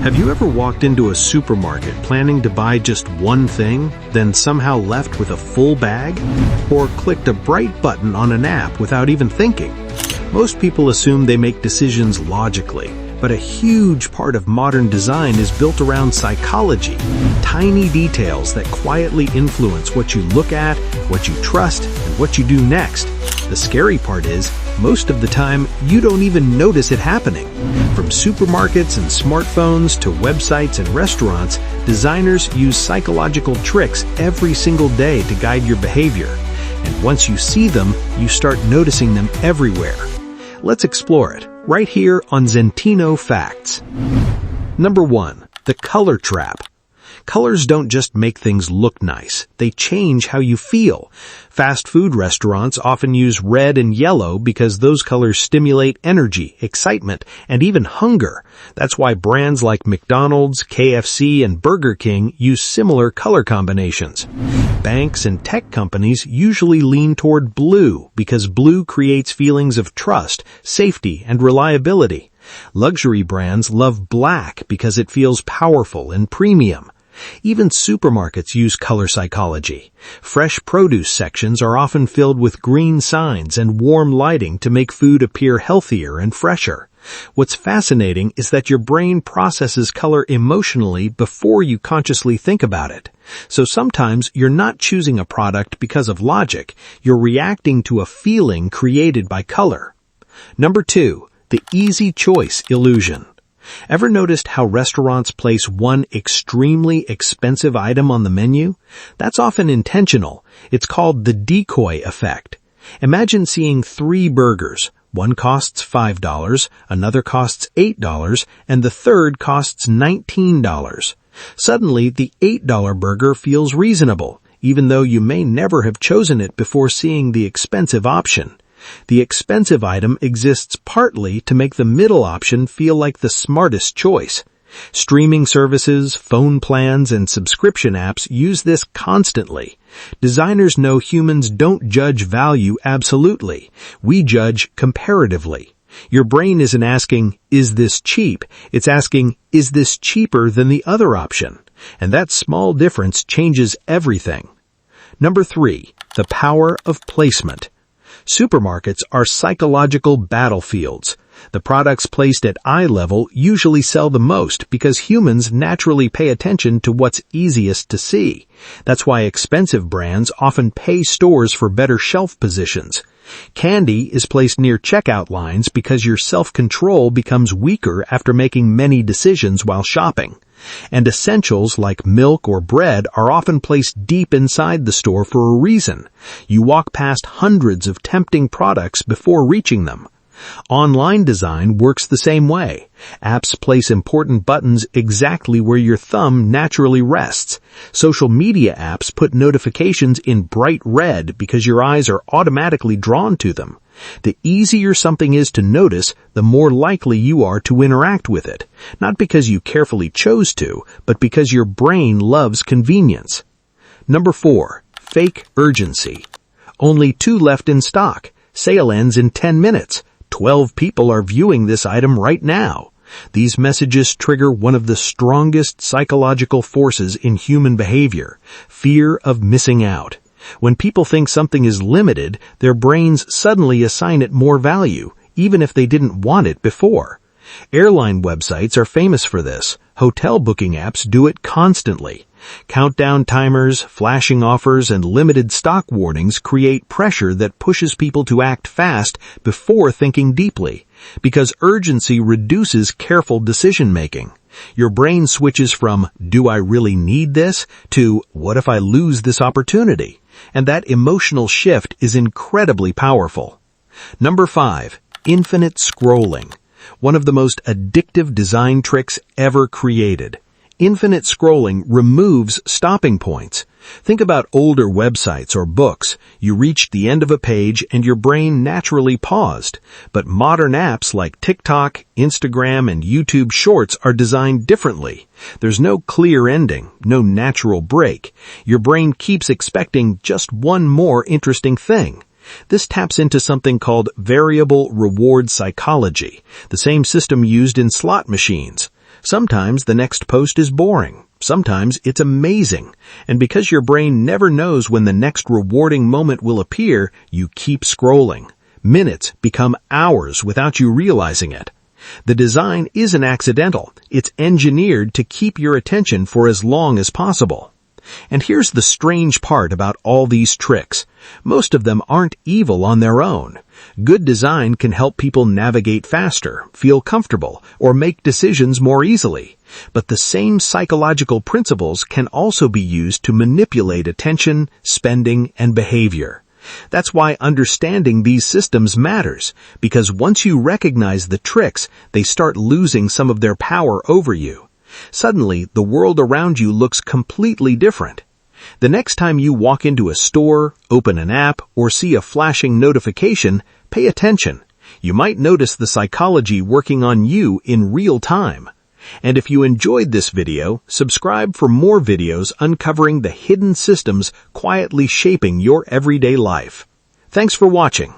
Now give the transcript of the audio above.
Have you ever walked into a supermarket planning to buy just one thing, then somehow left with a full bag? Or clicked a bright button on an app without even thinking? Most people assume they make decisions logically, but a huge part of modern design is built around psychology, tiny details that quietly influence what you look at, what you trust, and what you do next. The scary part is, most of the time, you don't even notice it happening. From supermarkets and smartphones to websites and restaurants, designers use psychological tricks every single day to guide your behavior. And once you see them, you start noticing them everywhere. Let's explore it, right here on Zentino Facts. Number 1. The color trap. Colors don't just make things look nice, they change how you feel. Fast food restaurants often use red and yellow because those colors stimulate energy, excitement, and even hunger. That's why brands like McDonald's, KFC, and Burger King use similar color combinations. Banks and tech companies usually lean toward blue because blue creates feelings of trust, safety, and reliability. Luxury brands love black because it feels powerful and premium. Even supermarkets use color psychology. Fresh produce sections are often filled with green signs and warm lighting to make food appear healthier and fresher. What's fascinating is that your brain processes color emotionally before you consciously think about it. So sometimes you're not choosing a product because of logic, you're reacting to a feeling created by color. Number 2, the easy choice illusion. Ever noticed how restaurants place one extremely expensive item on the menu? That's often intentional. It's called the decoy effect. Imagine seeing 3 burgers. One costs $5, another costs $8, and the third costs $19. Suddenly, the $8 burger feels reasonable, even though you may never have chosen it before seeing the expensive option. The expensive item exists partly to make the middle option feel like the smartest choice. Streaming services, phone plans, and subscription apps use this constantly. Designers know humans don't judge value absolutely. We judge comparatively. Your brain isn't asking, is this cheap? It's asking, is this cheaper than the other option? And that small difference changes everything. Number 3, the power of placement. Supermarkets are psychological battlefields. The products placed at eye level usually sell the most because humans naturally pay attention to what's easiest to see. That's why expensive brands often pay stores for better shelf positions. Candy is placed near checkout lines because your self-control becomes weaker after making many decisions while shopping. And essentials like milk or bread are often placed deep inside the store for a reason. You walk past hundreds of tempting products before reaching them. Online design works the same way. Apps place important buttons exactly where your thumb naturally rests. Social media apps put notifications in bright red because your eyes are automatically drawn to them. The easier something is to notice, the more likely you are to interact with it. Not because you carefully chose to, but because your brain loves convenience. Number 4, fake urgency. Only 2 left in stock. Sale ends in 10 minutes. 12 people are viewing this item right now. These messages trigger one of the strongest psychological forces in human behavior, fear of missing out. When people think something is limited, their brains suddenly assign it more value, even if they didn't want it before. Airline websites are famous for this. Hotel booking apps do it constantly. Countdown timers, flashing offers, and limited stock warnings create pressure that pushes people to act fast before thinking deeply, because urgency reduces careful decision-making. Your brain switches from, do I really need this, to, what if I lose this opportunity? And that emotional shift is incredibly powerful. Number 5, infinite scrolling. One of the most addictive design tricks ever created. Infinite scrolling removes stopping points. Think about older websites or books. You reached the end of a page and your brain naturally paused. But modern apps like TikTok, Instagram, and YouTube Shorts are designed differently. There's no clear ending, no natural break. Your brain keeps expecting just one more interesting thing. This taps into something called variable reward psychology, the same system used in slot machines. Sometimes the next post is boring. Sometimes it's amazing. And because your brain never knows when the next rewarding moment will appear, you keep scrolling. Minutes become hours without you realizing it. The design isn't accidental. It's engineered to keep your attention for as long as possible. And here's the strange part about all these tricks. Most of them aren't evil on their own. Good design can help people navigate faster, feel comfortable, or make decisions more easily. But the same psychological principles can also be used to manipulate attention, spending, and behavior. That's why understanding these systems matters, because once you recognize the tricks, they start losing some of their power over you. Suddenly, the world around you looks completely different. The next time you walk into a store, open an app, or see a flashing notification, pay attention. You might notice the psychology working on you in real time. And if you enjoyed this video, subscribe for more videos uncovering the hidden systems quietly shaping your everyday life. Thanks for watching.